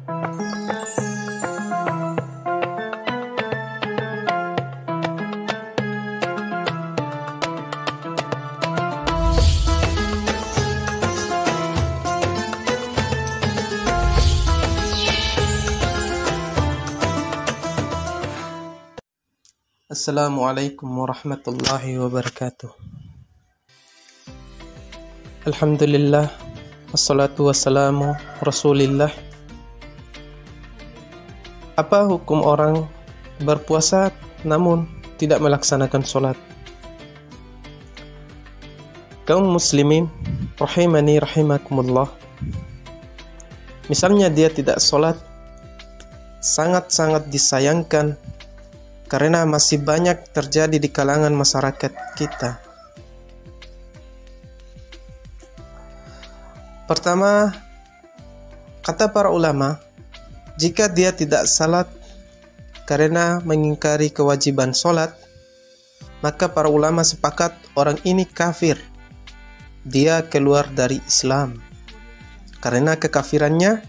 Assalamualaikum warahmatullahi wabarakatuh. Alhamdulillah, wassalatu wassalamu rasulillah. Apa hukum orang berpuasa namun tidak melaksanakan sholat? Kaum muslimin rahimani rahimakumullah, misalnya dia tidak sholat, sangat-sangat disayangkan karena masih banyak terjadi di kalangan masyarakat kita. Pertama, kata para ulama, jika dia tidak salat karena mengingkari kewajiban sholat, maka para ulama sepakat orang ini kafir. Dia keluar dari Islam. Karena kekafirannya,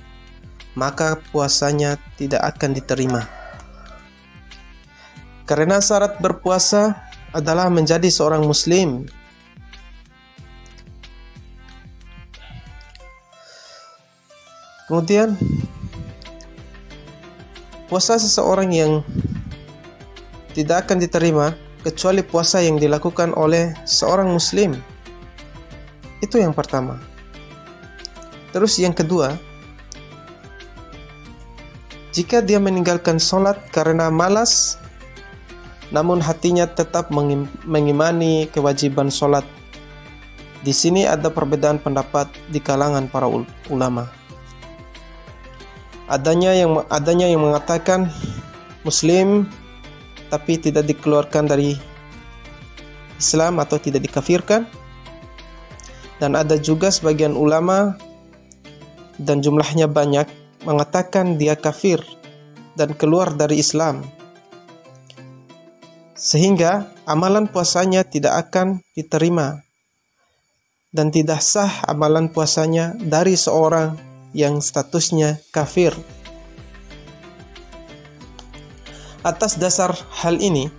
maka puasanya tidak akan diterima. Karena syarat berpuasa adalah menjadi seorang muslim. Kemudian, puasa seseorang yang tidak akan diterima kecuali puasa yang dilakukan oleh seorang muslim. Itu yang pertama. Terus yang kedua, jika dia meninggalkan sholat karena malas, namun hatinya tetap mengimani kewajiban sholat. Di sini ada perbedaan pendapat di kalangan para ulama. Adanya yang mengatakan muslim tapi tidak dikeluarkan dari Islam atau tidak dikafirkan. Dan ada juga sebagian ulama, dan jumlahnya banyak, mengatakan dia kafir dan keluar dari Islam, sehingga amalan puasanya tidak akan diterima dan tidak sah amalan puasanya dari seorang yang statusnya kafir. Atas dasar hal ini,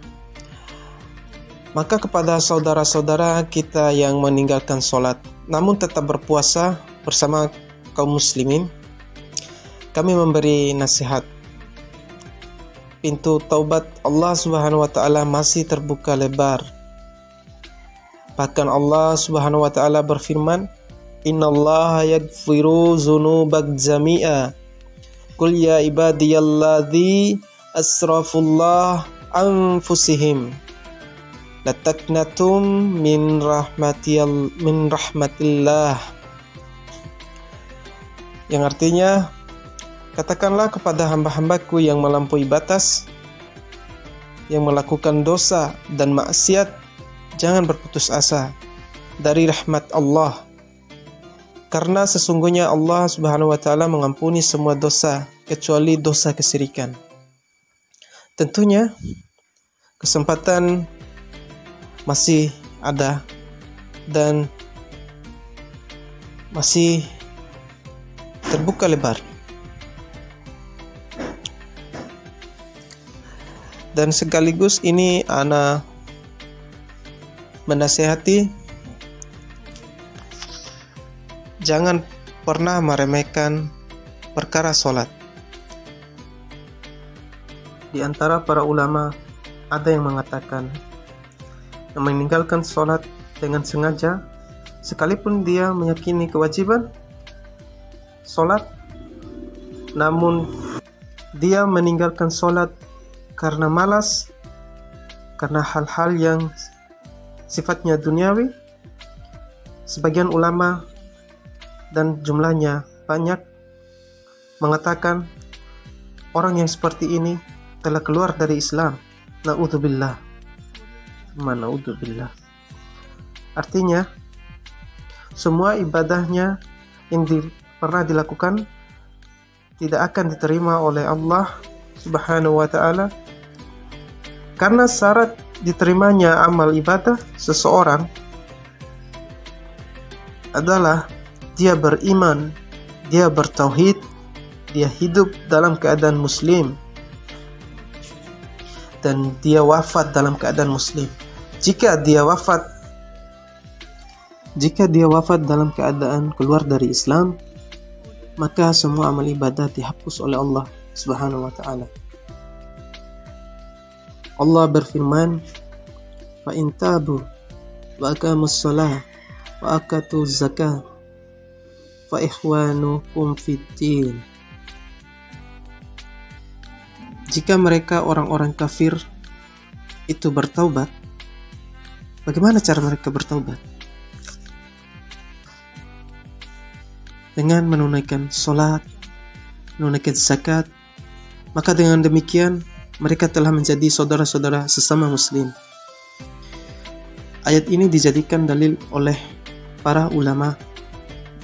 maka kepada saudara-saudara kita yang meninggalkan sholat namun tetap berpuasa bersama kaum muslimin, kami memberi nasihat. Pintu taubat Allah Subhanahu wa taala masih terbuka lebar. Bahkan Allah Subhanahu wa taala berfirman, "Innallaha yaghfiru dzunubak jami'a. Qul ya ibadiyalladzi asrafullah anfusihim. La taqnatum min rahmatillah." Yang artinya, katakanlah kepada hamba-hambaku yang melampaui batas, yang melakukan dosa dan maksiat, jangan berputus asa dari rahmat Allah. Karena sesungguhnya Allah Subhanahu wa taala mengampuni semua dosa kecuali dosa kesyirikan. Tentunya kesempatan masih ada dan masih terbuka lebar. Dan sekaligus ini ana menasihati, jangan pernah meremehkan perkara sholat. Di antara para ulama ada yang mengatakan yang meninggalkan sholat dengan sengaja, sekalipun dia meyakini kewajiban sholat, namun dia meninggalkan sholat karena malas, karena hal-hal yang sifatnya duniawi. Sebagian ulama, dan jumlahnya banyak, mengatakan orang yang seperti ini telah keluar dari Islam. Na'udzubillah. Na'udzubillah. Artinya, semua ibadahnya yang pernah dilakukan tidak akan diterima oleh Allah Subhanahu wa ta'ala, karena syarat diterimanya amal ibadah seseorang adalah dia beriman, dia bertauhid, dia hidup dalam keadaan muslim dan dia wafat dalam keadaan muslim. Jika dia wafat dalam keadaan keluar dari Islam, maka semua amal ibadah dihapus oleh Allah Subhanahu wa ta'ala. Allah berfirman, "Fa in tabu wa aqamus shalah wa atuz zakah fa ikhwanukum fid din." Jika mereka orang-orang kafir itu bertaubat, bagaimana cara mereka bertaubat? Dengan menunaikan sholat, menunaikan zakat, maka dengan demikian mereka telah menjadi saudara-saudara sesama muslim. Ayat ini dijadikan dalil oleh para ulama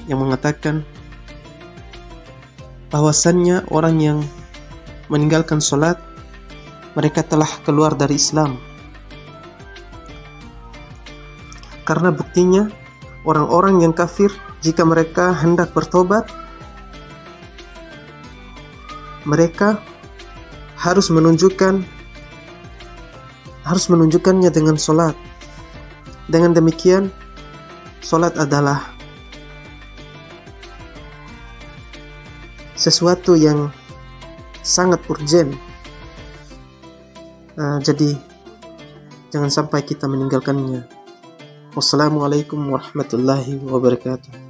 yang mengatakan bahwasannya orang yang meninggalkan sholat, mereka telah keluar dari Islam. Karena buktinya orang-orang yang kafir, jika mereka hendak bertobat, mereka harus menunjukkannya dengan sholat. Dengan demikian, sholat adalah sesuatu yang sangat urgen. Jadi jangan sampai kita meninggalkannya. Wassalamualaikum warahmatullahi wabarakatuh.